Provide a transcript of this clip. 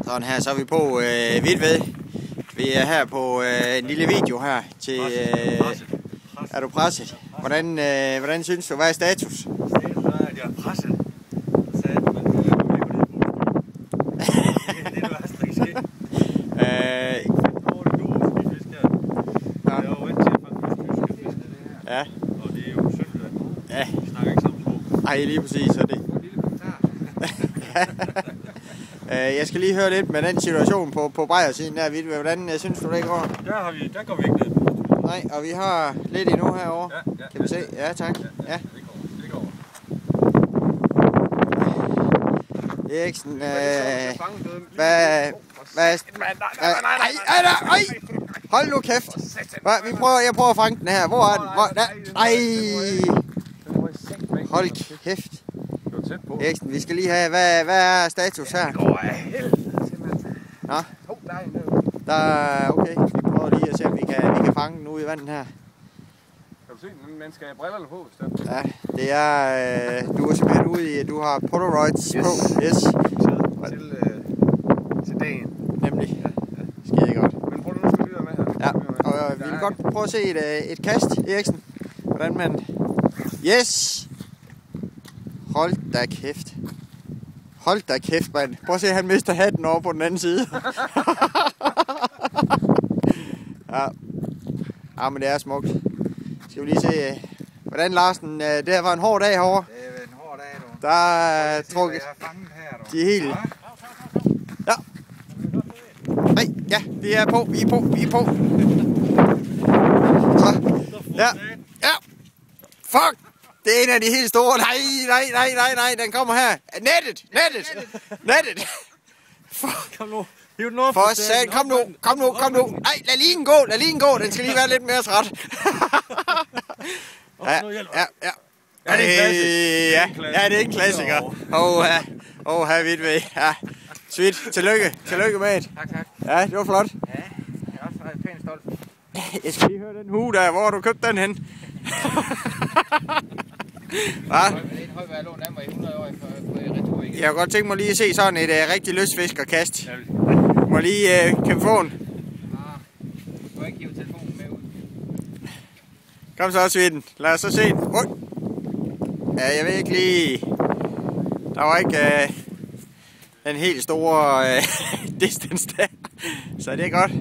Sådan her, så er vi på Vidved. Vi er her på en lille video her til... Er du presset? Hvordan synes du, hvad er status? Status er, at jeg er presset. Så sagde man, det er jo altså ikke sket. Jeg er jo vant til at fange fisk det her. Ja. Og det er jo Sønderland. Ja. Vi snakker ikke sammen sprog. Ej, lige præcis, så det. Jeg skal lige høre lidt med den situation på Bejer-siden der, Vidved. Hvordan synes du, det går? Der går vi ikke ned på. Nej, og vi har lidt endnu herovre. Ja. Kan vi se? Ja, tak. Ja. Det går. Eriksen, Nej. hold nu kæft. Jeg prøver at fange den her. Hvor er den? Ej. Hold kæft. Eriksen, vi skal lige have, hvad er status her? Det går af helvede, simpelthen. Nå, Der er okay. Vi prøver lige at se, om vi kan fange den ude i vandet her. Kan du se, man skal have brillerne på, bestemt. Ja, det er, du er simpelthen ude i, du har Polaroids på. Yes. Til dagen. Nemlig. Skide godt. Men prøv nu, skal vi være med her. Ja, og vi vil godt prøve at se et kast, Eriksen. Hvordan man... Yes! Hold da kæft. Hold da kæft, mand. Prøv at se, at han mister hatten over på den anden side. Ja, men det er smukt. Skal vi lige se, hvordan Larsen... Det her var en hård dag herovre. Det er en hård dag, du. Der er trukket... Jeg har fanget her, du. De er helt... Ja. Nej, ja, vi er på. Så. Ja. Fuck! Det er en af de helt store. Nej, den kommer her. Nettet! Fuck. Kom nu. Hiv den op. For satan, kom nu. Nej, lad lige en gå. Den skal lige være lidt mere træt. Ja. Ja, det er en klassiker. Ja, det er en klassiker. Her Vidved. Ja. Sweet. Tillykke med det. Tak. Ja, det var flot. Ja, jeg er også pænt stolt. Jeg skal lige høre den hue der. Hvor har du købt den hen? Hva? Det er en højværd lån af mig i 100 år på retur igen. Jeg kunne godt tænke mig lige at se sådan et rigtig lystfiskerkast. Må lige kan få den. Du må ikke hive telefonen med ud. Kom så, Svitten. Lad os så se den. Ja, jeg ved ikke lige... Der var ikke den helt store distance der. Så det er godt.